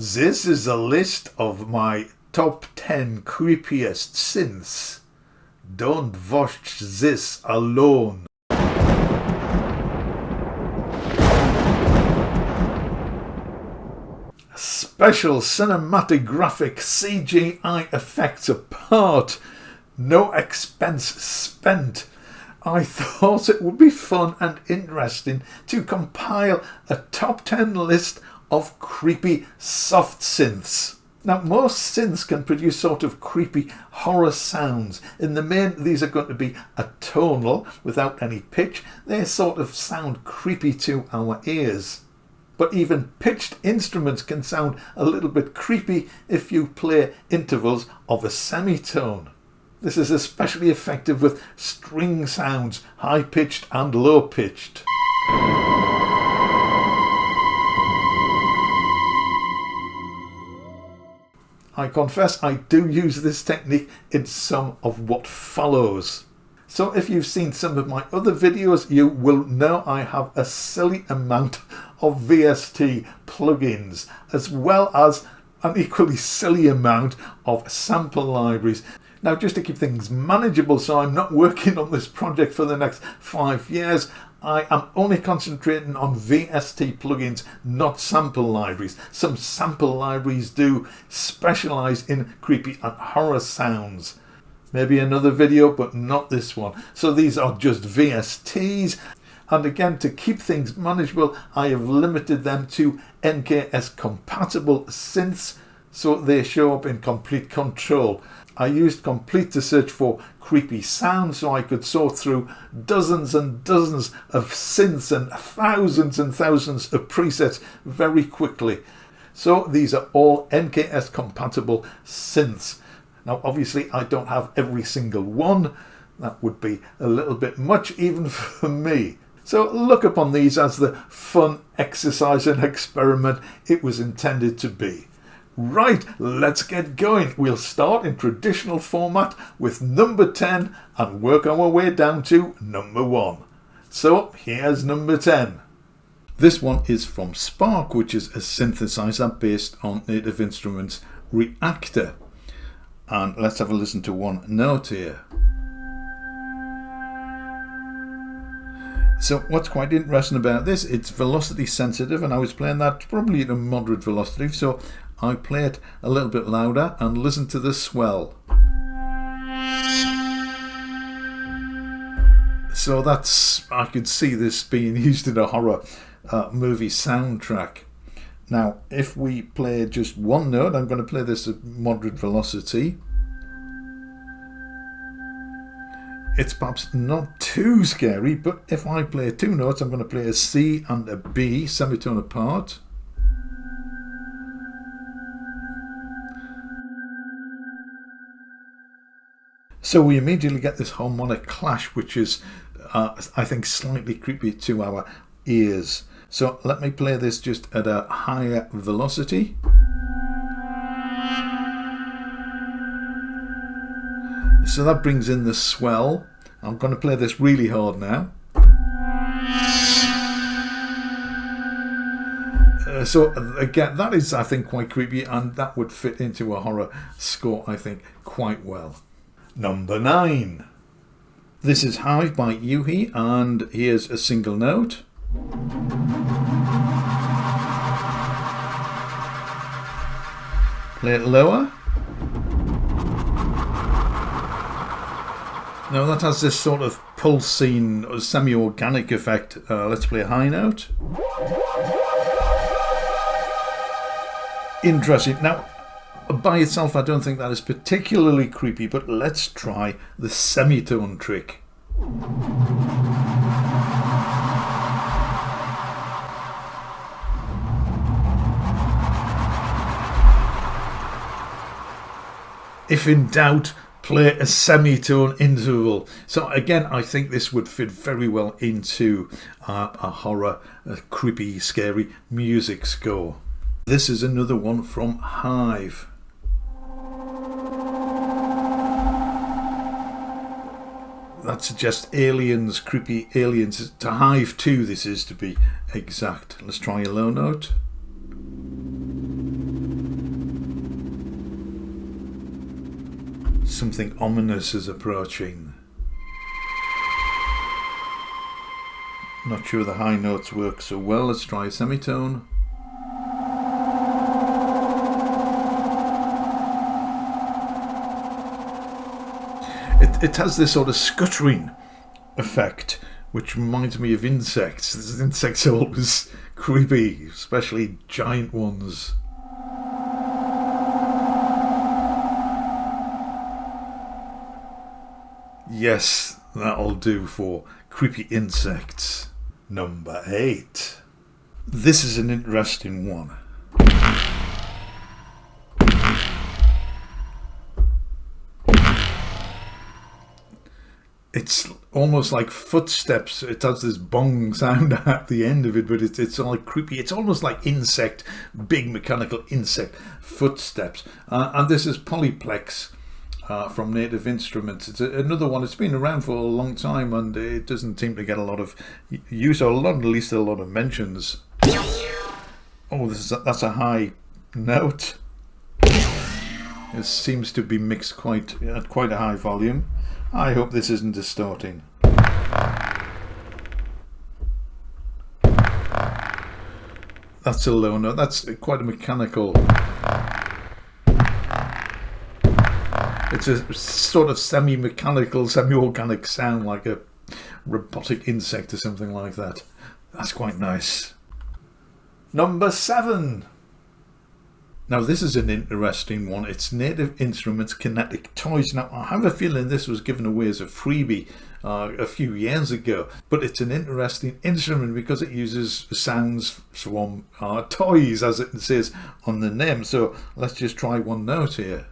This is a list of my top 10 creepiest synths. Don't watch this alone. Special cinematographic CGI effects apart, no expense spent. I thought it would be fun and interesting to compile a top 10 list of creepy soft synths. Now, most synths can produce sort of creepy horror sounds. In the main, these are going to be atonal without any pitch. They sort of sound creepy to our ears. But even pitched instruments can sound a little bit creepy if you play intervals of a semitone. This is especially effective with string sounds, high-pitched and low-pitched. I confess I do use this technique in some of what follows. So if you've seen some of my other videos, you will know I have a silly amount of VST plugins, as well as an equally silly amount of sample libraries. Now, just to keep things manageable, so I'm not working on this project for the next 5 years, I am only concentrating on VST plugins, not sample libraries. Some sample libraries do specialize in creepy and horror sounds. Maybe another video, but not this one. So these are just VSTs. And again, to keep things manageable, I have limited them to NKS compatible synths, so they show up in Komplete Kontrol. I used Komplete to search for creepy sounds, so I could sort through dozens and dozens of synths and thousands of presets very quickly. So these are all NKS compatible synths. Now, obviously, I don't have every single one. That would be a little bit much even for me. So look upon these as the fun exercise and experiment it was intended to be. Right, let's get going. We'll start in traditional format with number 10 and work our way down to number 1. So here's number 10. This one is from Spark, which is a synthesizer based on Native Instruments Reactor. And let's have a listen to one note here. So what's quite interesting about this, it's velocity sensitive, and I was playing that probably at a moderate velocity, so I play it a little bit louder and listen to the swell. So I could see this being used in a horror movie soundtrack. Now, if we play just one note, I'm going to play this at moderate velocity. It's perhaps not too scary, but if I play 2 notes, I'm going to play a C and a B semitone apart. So we immediately get this harmonic clash, which is, I think, slightly creepy to our ears. So let me play this just at a higher velocity. So that brings in the swell. I'm going to play this really hard now. So again, that is, I think, quite creepy, and that would fit into a horror score, I think, quite well. Number 9. This is Hive by Yuhi, and here's a single note. Play it lower. Now that has this sort of pulsing, semi-organic effect. Let's play a high note. Interesting. Now, by itself, I don't think that is particularly creepy, but let's try the semitone trick. If in doubt, play a semitone interval. So again, I think this would fit very well into a horror, a creepy, scary music score. This is another one from Hive. That suggests aliens, creepy aliens. To Hive 2 this is, to be exact. Let's try a low note. Something ominous is approaching. Not sure the high notes work so well. Let's try a semitone. It has this sort of scuttering effect, which reminds me of insects. Insects are always creepy, especially giant ones. Yes, that'll do for creepy insects. Number 8. This is an interesting one. It's almost like footsteps. It has this bong sound at the end of it, but it's all like creepy. It's almost like insect, big mechanical insect footsteps. And this is Polyplex from Native Instruments. It's another one. It's been around for a long time, and it doesn't seem to get a lot of use, or at least a lot of mentions. Oh, that's a high note. It seems to be mixed at quite a high volume. I hope this isn't distorting. That's a low note. That's quite a mechanical. It's a sort of semi-mechanical, semi-organic sound, like a robotic insect or something like that. That's quite nice. Number 7. Now this is an interesting one. It's Native Instruments Kinetic Toys. Now I have a feeling this was given away as a freebie a few years ago, but it's an interesting instrument because it uses sounds from toys, as it says on the name. So let's just try one note here.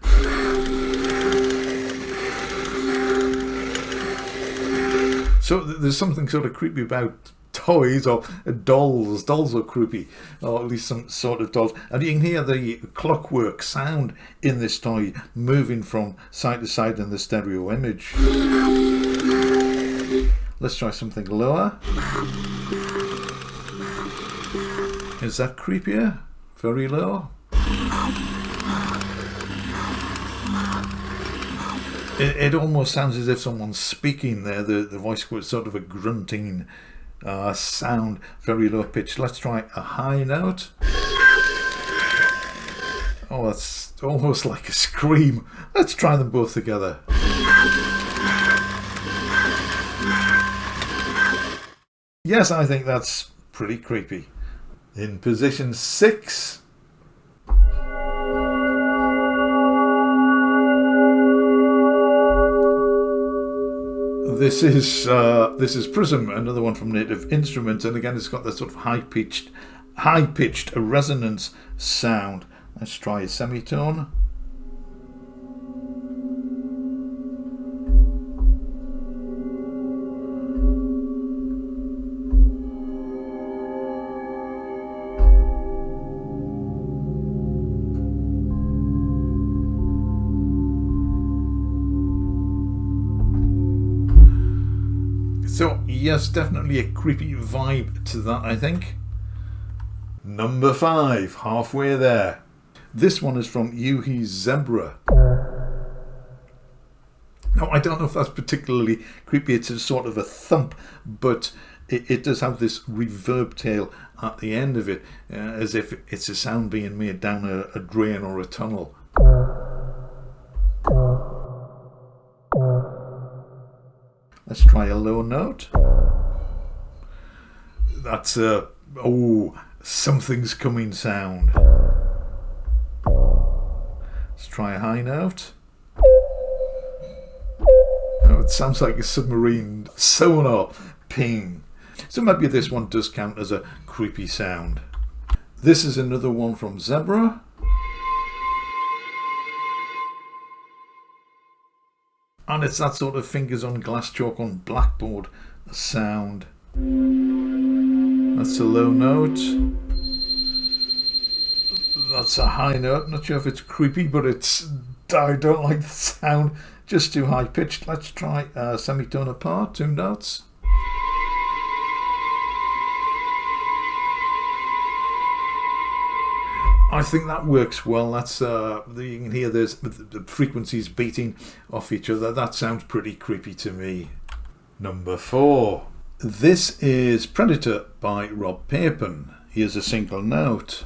So there's something sort of creepy about toys, or dolls. Dolls are creepy, or at least some sort of dolls. And you can hear the clockwork sound in this toy moving from side to side in the stereo image. Let's try something lower. Is that creepier? Very low. It almost sounds as if someone's speaking there. The voice was sort of a grunting sound, very low pitch. Let's try a high note. Oh, that's almost like a scream. Let's try them both together. Yes, I think that's pretty creepy. In position 6. This is Prism, another one from Native Instruments, and again it's got that sort of high-pitched resonance sound. Let's try a semitone. So yes, definitely a creepy vibe to that, I think. Number 5, halfway there. This one is from Yuhi's Zebra. Now I don't know if that's particularly creepy. It's a sort of a thump, but it does have this reverb tail at the end of it, as if it's a sound being made down a drain or a tunnel. Let's try a low note. That's a, oh, something's coming sound. Let's try a high note. Oh, it sounds like a submarine sonar ping. So maybe this one does count as a creepy sound. This is another one from Zebra. And it's that sort of fingers on glass chalk on blackboard sound. That's a low note. That's a high note. Not sure if it's creepy, but I don't like the sound. Just too high pitched. Let's try a semitone apart, 2 notes. I think that works well. That's you can hear there's the frequencies beating off each other. That sounds pretty creepy to me. Number 4. This is Predator by Rob Papin. Here's a single note.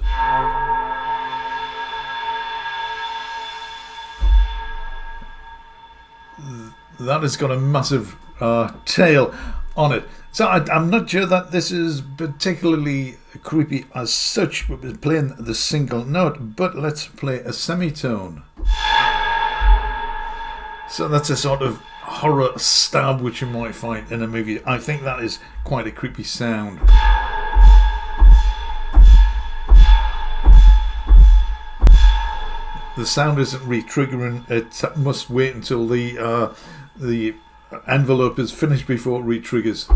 That has got a massive tail on it. So I'm not sure that this is particularly creepy as such. We're playing the single note, but let's play a semitone. So that's a sort of horror stab which you might find in a movie. I think that is quite a creepy sound. The sound isn't re-triggering. It must wait until the envelope is finished before it re-triggers.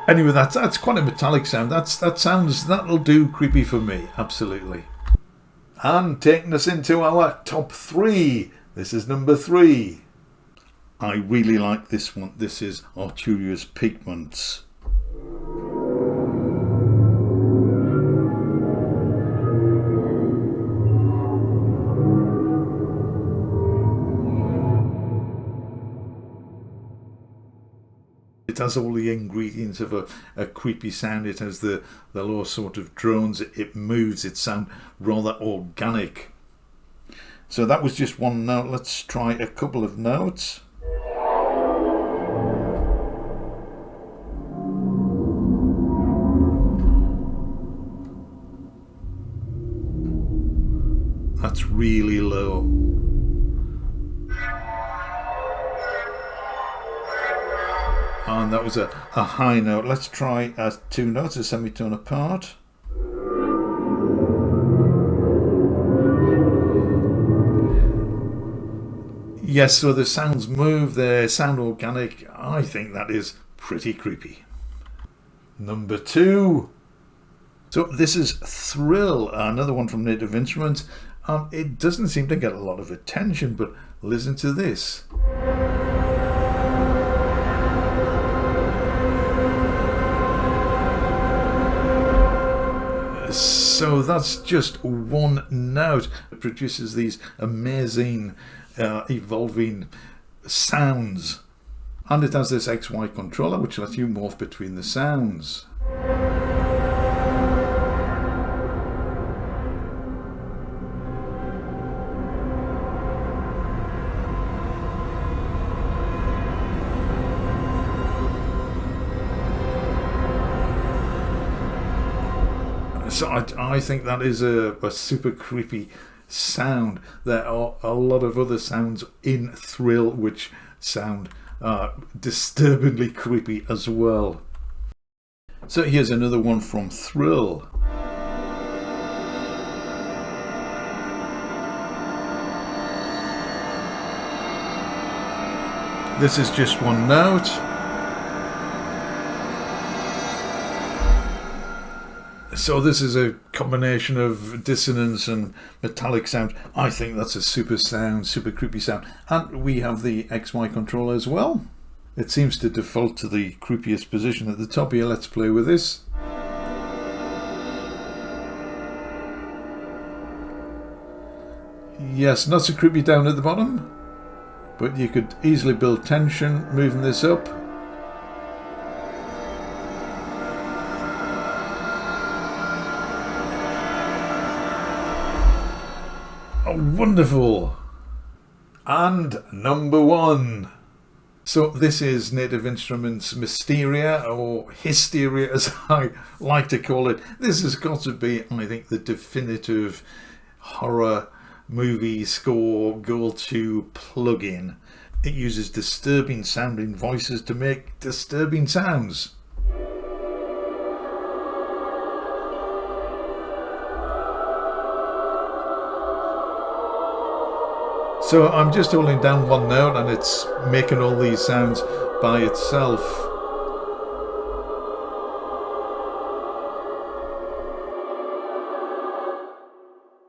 Anyway, that's quite a metallic sound. That'll do creepy for me, absolutely. And taking us into our top 3. This is number 3. I really like this one. This is Arturia's Pigments. It has all the ingredients of a creepy sound. It has the low sort of drones. It moves. It sounds rather organic. So that was just one note. Let's try a couple of notes. That's really low. And that was a high note. Let's try 2 notes, a semitone apart. Yes, so the sounds move, they sound organic. I think that is pretty creepy. Number 2. So this is Thrill, another one from Native Instruments. It doesn't seem to get a lot of attention, but listen to this. So that's just one note. It produces these amazing evolving sounds, and it has this XY controller which lets you morph between the sounds. So I think that is a super creepy sound. There are a lot of other sounds in Thrill which sound disturbingly creepy as well. So here's another one from Thrill. This is just one note. So this is a combination of dissonance and metallic sound. I think that's a super sound, super creepy sound. And we have the XY controller as well. It seems to default to the creepiest position at the top here. Let's play with this. Yes, not so creepy down at the bottom, but you could easily build tension moving this up. Wonderful. And number 1. So this is Native Instruments Mysteria, or Hysteria as I like to call it. This has got to be, I think, the definitive horror movie score go-to plugin. It uses disturbing sounding voices to make disturbing sounds. So I'm just holding down one note and it's making all these sounds by itself.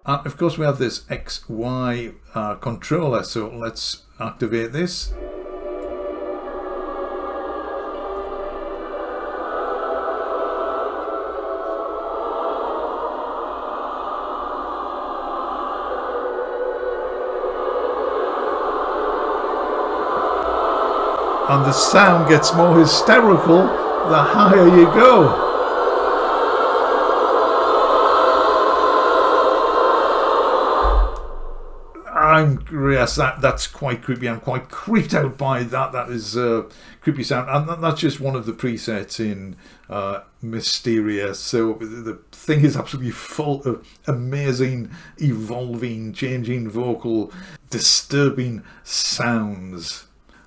And of course we have this XY controller, so let's activate this. And the sound gets more hysterical the higher you go. Yes, that's quite creepy. I'm quite creeped out by that. That is creepy sound, and that's just one of the presets in Mysteria. So the thing is absolutely full of amazing, evolving, changing vocal, disturbing sounds.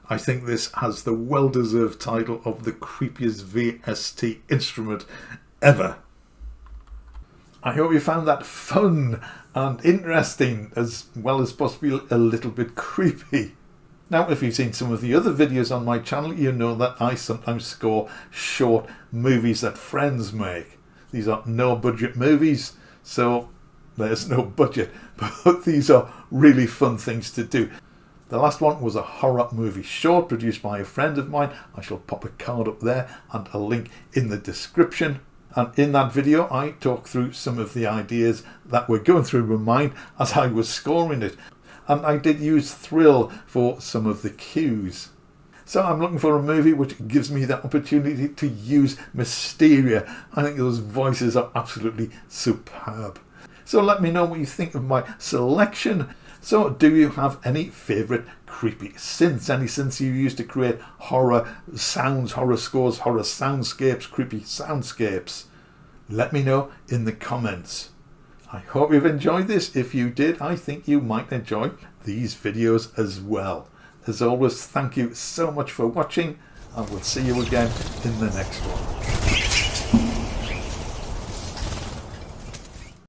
I think this has the well-deserved title of the creepiest VST instrument ever. I hope you found that fun and interesting, as well as possibly a little bit creepy. Now, if you've seen some of the other videos on my channel, you know that I sometimes score short movies that friends make. These are no budget movies, so there's no budget, but these are really fun things to do. The last one was a horror movie short produced by a friend of mine. I shall pop a card up there and a link in the description. And in that video, I talk through some of the ideas that were going through my mind as I was scoring it. And I did use Thrill for some of the cues. So I'm looking for a movie which gives me the opportunity to use Mysteria. I think those voices are absolutely superb. So let me know what you think of my selection. So do you have any favourite creepy synths? Any synths you use to create horror sounds, horror scores, horror soundscapes, creepy soundscapes? Let me know in the comments. I hope you've enjoyed this. If you did, I think you might enjoy these videos as well. As always, thank you so much for watching, and we'll see you again in the next one.